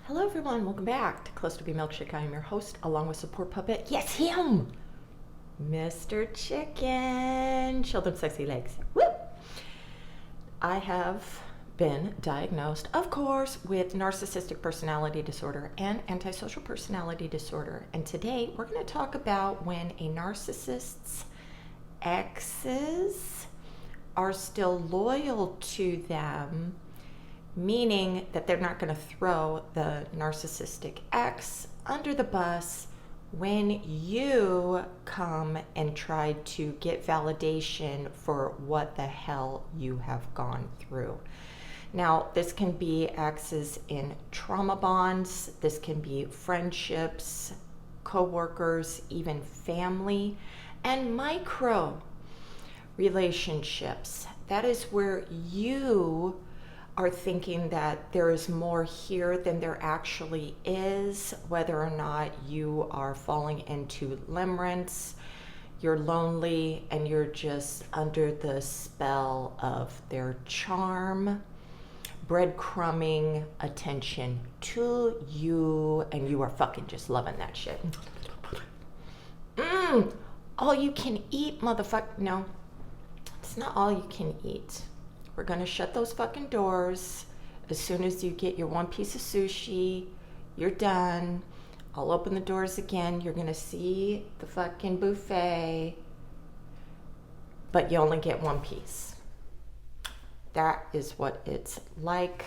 Hello everyone, welcome back to clusterbmilkshake. I am your host, along with support puppet. Yes, him! Mr. Chicken. Show them sexy legs. Woo! I have been diagnosed, of course, with narcissistic personality disorder and antisocial personality disorder. And today we're going to talk about when a narcissist's exes are still loyal to them, meaning that they're not going to throw the narcissistic ex under the bus when you come and try to get validation for what the hell you have gone through. Now, this can be exes in trauma bonds, this can be friendships, co-workers, even family, and micro relationships. That is where you are thinking that there is more here than there actually is, whether or not you are falling into limerence, you're lonely, and you're just under the spell of their charm, breadcrumbing attention to you, and you are fucking just loving that shit. All you can eat, motherfucker. No, it's not all you can eat. We're gonna shut those fucking doors as soon as you get your one piece of sushi. You're done. I'll open the doors again. You're gonna see the fucking buffet, but you only get one piece. That is what it's like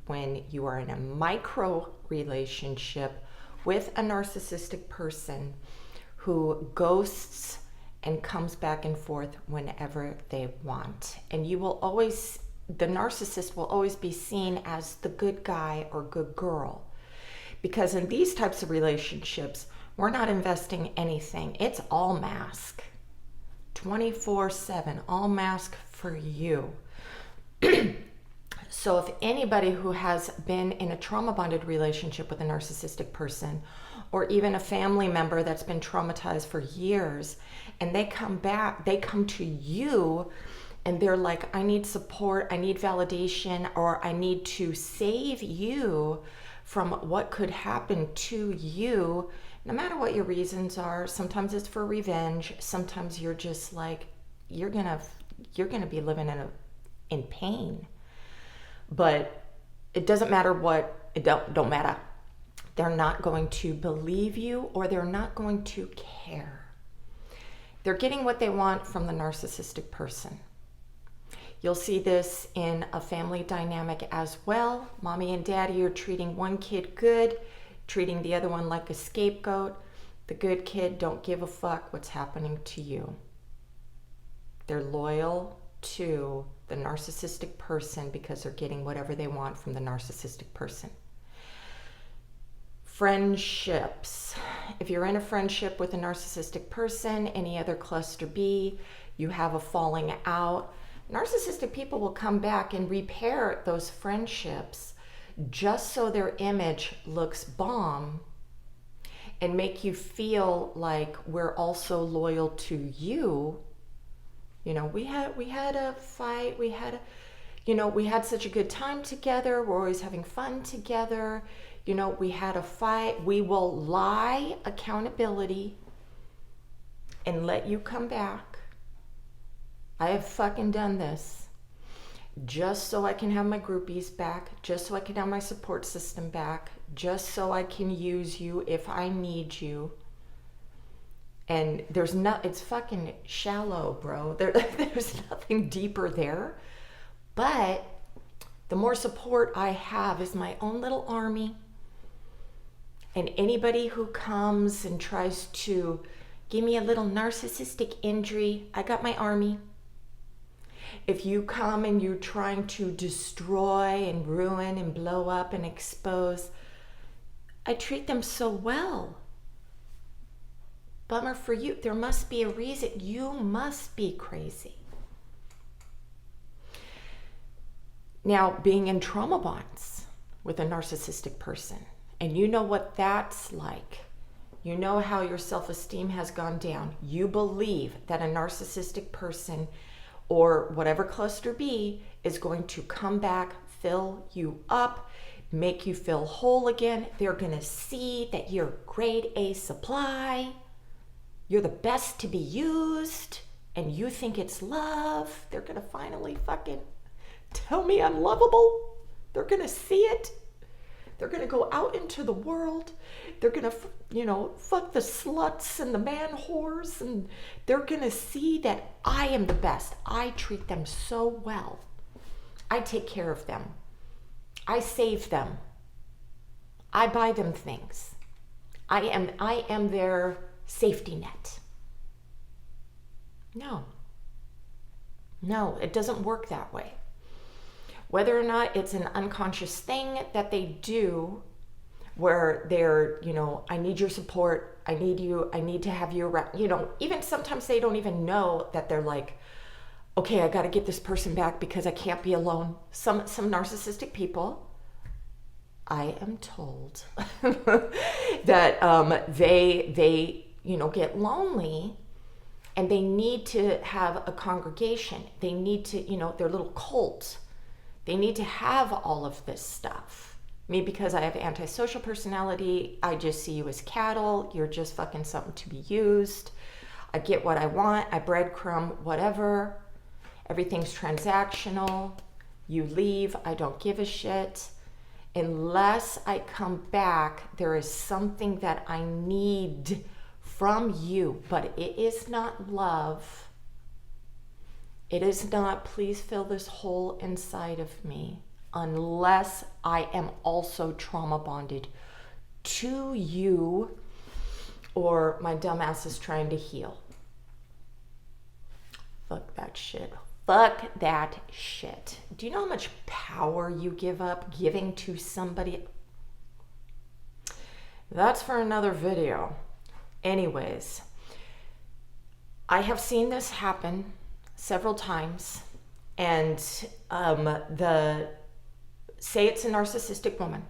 when you are in a micro relationship with a narcissistic person who ghosts and comes back and forth whenever they want. And you will always, the narcissist will always be seen as the good guy or good girl. Because in these types of relationships, we're not investing anything. It's all mask. 24/7, all mask for you. So if anybody who has been in a trauma bonded relationship with a narcissistic person, or even a family member that's been traumatized for years, and they come back, they come to you and they're like, I need support, I need validation, or I need to save you from what could happen to you, no matter what your reasons are. Sometimes it's for revenge. Sometimes you're just like, you're gonna be living in pain. But it doesn't matter what, it don't matter. They're not going to believe you, or they're not going to care. They're getting what they want from the narcissistic person. You'll see this in a family dynamic as well. Mommy and daddy are treating one kid good, treating the other one like a scapegoat. The good kid don't give a fuck what's happening to you. They're loyal to the narcissistic person because they're getting whatever they want from the narcissistic person. Friendships. If you're in a friendship with a narcissistic person, any other cluster B, you have a falling out, narcissistic people will come back and repair those friendships just so their image looks bomb and make you feel like we're also loyal to you. You know, we had a fight, we had such a good time together, we're always having fun together. You know, we had a fight. We will lie accountability and let you come back. I have fucking done this just so I can have my groupies back, just so I can have my support system back, just so I can use you if I need you. And it's fucking shallow, bro. There's nothing deeper there. But the more support I have is my own little army. And anybody who comes and tries to give me a little narcissistic injury, I got my army. If you come and you're trying to destroy and ruin and blow up and expose, I treat them so well. Bummer for you. There must be a reason. You must be crazy. Now, being in trauma bonds with a narcissistic person, and you know what that's like. You know how your self-esteem has gone down. You believe that a narcissistic person or whatever cluster B is going to come back, fill you up, make you feel whole again. They're going to see that you're grade A supply. You're the best to be used, and you think it's love. They're going to finally fucking tell me I'm lovable. They're going to see it. They're going to go out into the world. They're going to, fuck the sluts and the man whores, and they're going to see that I am the best. I treat them so well. I take care of them. I save them. I buy them things. I am their safety net. No, it doesn't work that way. Whether or not it's an unconscious thing that they do where they're, I need your support, I need you, I need to have you around, even sometimes they don't even know that they're like, okay, I got to get this person back because I can't be alone. Some narcissistic people, I am told that they get lonely, and they need to have a congregation. They need to, their little cult. They need to have all of this stuff. Me, because I have antisocial personality, I just see you as cattle. You're just fucking something to be used. I get what I want. I breadcrumb whatever. Everything's transactional. You leave. I don't give a shit. Unless I come back, there is something that I need from you, but it is not love. It is not, please fill this hole inside of me, unless I am also trauma bonded to you, or my dumbass is trying to heal. Fuck that shit. Fuck that shit. Do you know how much power you give up giving to somebody? That's for another video. Anyways, I have seen this happen several times, and say it's a narcissistic woman,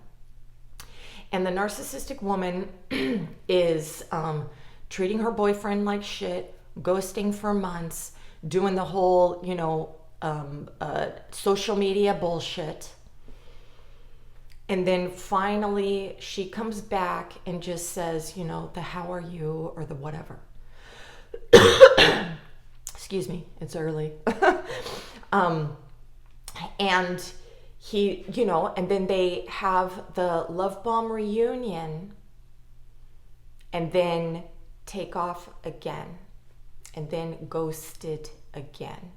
and the narcissistic woman is treating her boyfriend like shit, ghosting for months, doing the whole, social media bullshit. And then finally she comes back and just says, the how are you, or the whatever. Excuse me, it's early. And he, and then they have the love bomb reunion, and then take off again, and then ghosted again.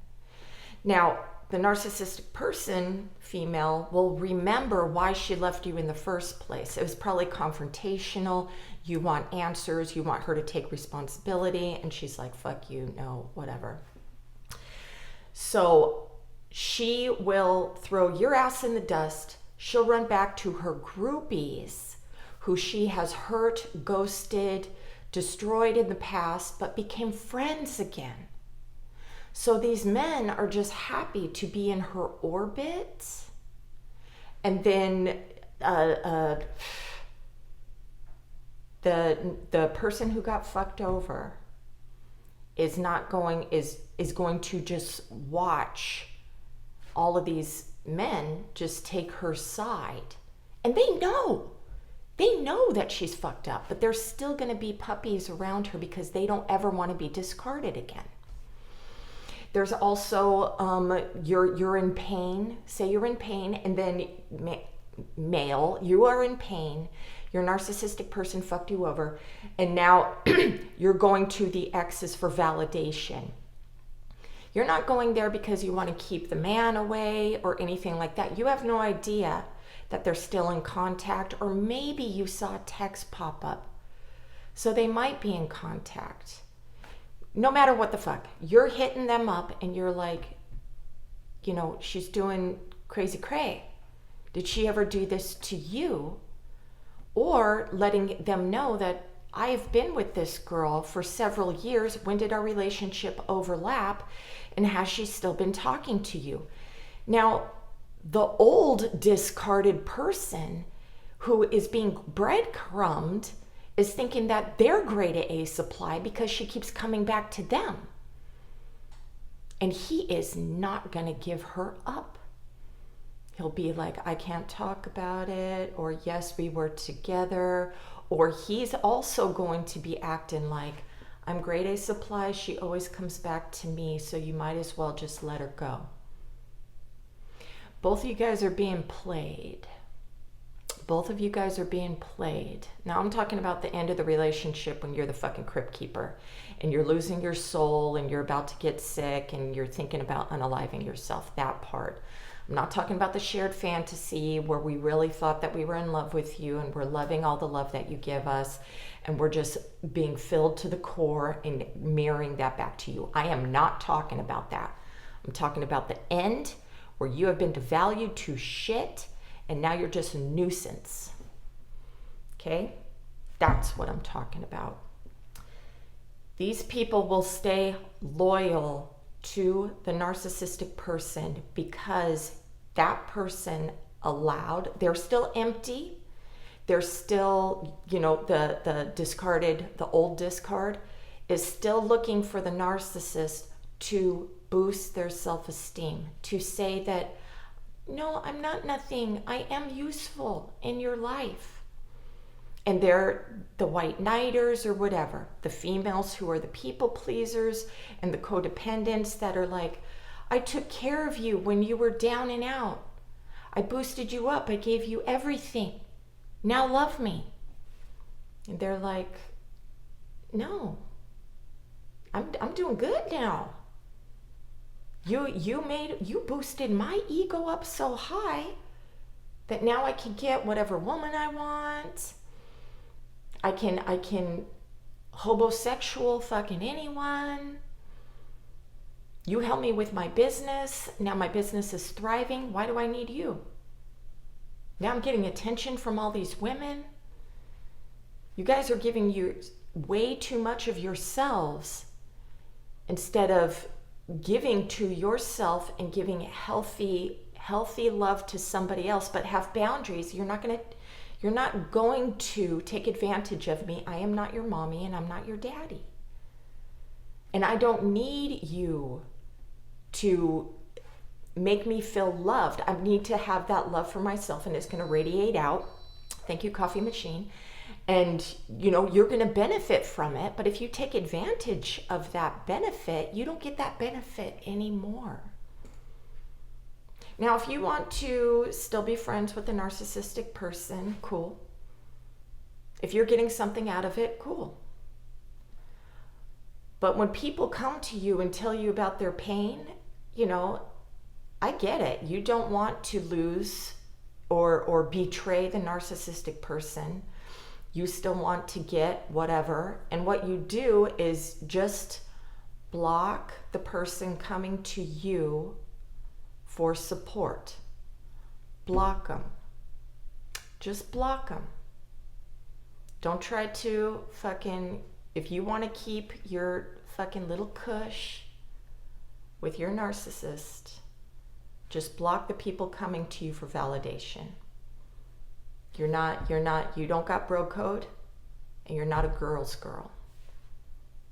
Now, the narcissistic person, female, will remember why she left you in the first place. It was probably confrontational. You want answers. You want her to take responsibility. And she's like, fuck you, no, whatever. So she will throw your ass in the dust. She'll run back to her groupies, who she has hurt, ghosted, destroyed in the past, but became friends again. So these men are just happy to be in her orbit. And then the person who got fucked over is going to just watch all of these men just take her side. And they know that she's fucked up, but there's still going to be puppies around her because they don't ever want to be discarded again. There's also, you're in pain. Say you're in pain, and then male, you are in pain. Your narcissistic person fucked you over, and now you're going to the exes for validation. You're not going there because you want to keep the man away or anything like that. You have no idea that they're still in contact, or maybe you saw a text pop up. So they might be in contact. No matter what the fuck, you're hitting them up and you're like, she's doing crazy cray. Did she ever do this to you? Or letting them know that I have been with this girl for several years. When did our relationship overlap? And has she still been talking to you? Now, the old discarded person who is being breadcrumbed is thinking that they're grade A supply because she keeps coming back to them. And he is not going to give her up. He'll be like, I can't talk about it, or yes, we were together. Or he's also going to be acting like, I'm grade A supply, she always comes back to me, so you might as well just let her go. Both of you guys are being played. Both of you guys are being played. Now I'm talking about the end of the relationship when you're the fucking crypt keeper and you're losing your soul and you're about to get sick and you're thinking about unaliving yourself, that part. I'm not talking about the shared fantasy where we really thought that we were in love with you and we're loving all the love that you give us and we're just being filled to the core and mirroring that back to you. I am not talking about that. I'm talking about the end where you have been devalued to shit and now you're just a nuisance. Okay? That's what I'm talking about. These people will stay loyal to the narcissistic person because that person they're still empty. They're still, the discarded, the old discard is still looking for the narcissist to boost their self-esteem, to say that, no, I'm not nothing. I am useful in your life. And they're the white knighters or whatever, the females who are the people pleasers and the codependents that are like, I took care of you when you were down and out. I boosted you up. I gave you everything. Now love me. And they're like, no, I'm doing good now. You boosted my ego up so high that now I can get whatever woman I want. I can homosexual fucking anyone. You help me with my business. Now my business is thriving. Why do I need you? Now I'm getting attention from all these women. You guys are giving you way too much of yourselves instead of giving to yourself and giving healthy love to somebody else, but have boundaries. You're not going to take advantage of me. I am not your mommy and I'm not your daddy. And I don't need you to make me feel loved. I need to have that love for myself and it's going to radiate out. Thank you, coffee machine. And, you're going to benefit from it. But if you take advantage of that benefit, you don't get that benefit anymore. Now, if you want to still be friends with a narcissistic person, cool. If you're getting something out of it, cool. But when people come to you and tell you about their pain, I get it. You don't want to lose or betray the narcissistic person. You still want to get whatever. And what you do is just block the person coming to you for support. Block them. Just block them. Don't try to if you want to keep your fucking little kush with your narcissist, just block the people coming to you for validation. You don't got bro code and you're not a girl's girl.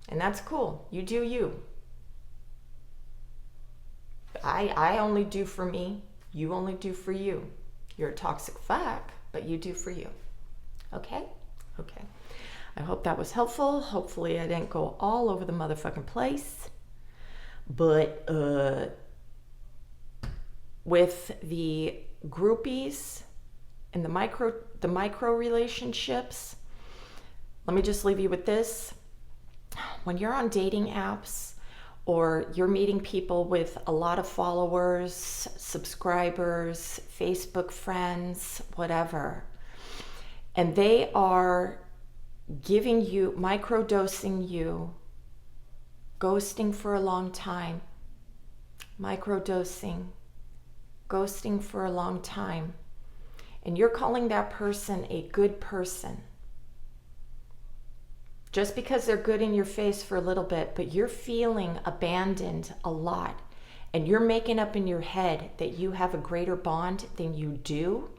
And that's cool. You do you. I only do for me. You only do for you. You're a toxic fuck, but you do for you. Okay? Okay. I hope that was helpful. Hopefully I didn't go all over the motherfucking place. But with the groupies and the micro relationships, let me just leave you with this. When you're on dating apps or you're meeting people with a lot of followers, subscribers, Facebook friends, whatever, and they are giving you, microdosing you, ghosting for a long time, microdosing, ghosting for a long time, and you're calling that person a good person, just because they're good in your face for a little bit, but you're feeling abandoned a lot, and you're making up in your head that you have a greater bond than you do,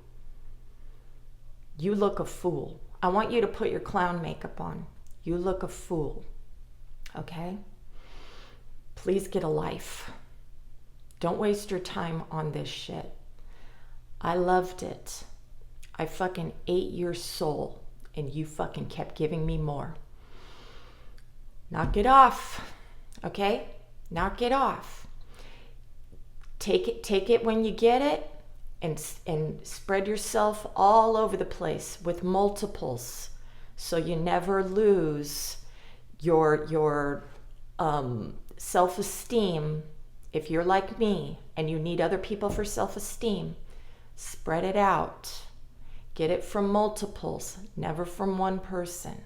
you look a fool. I want you to put your clown makeup on. You look a fool. Okay? Please get a life. Don't waste your time on this shit. I loved it. I fucking ate your soul, and you fucking kept giving me more. Knock it off, okay? Knock it off. Take it when you get it, and spread yourself all over the place with multiples, so you never lose your self-esteem. If you're like me and you need other people for self-esteem, spread it out. Get it from multiples, never from one person.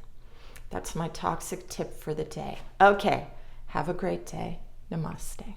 That's my toxic tip for the day. Okay, have a great day. Namaste.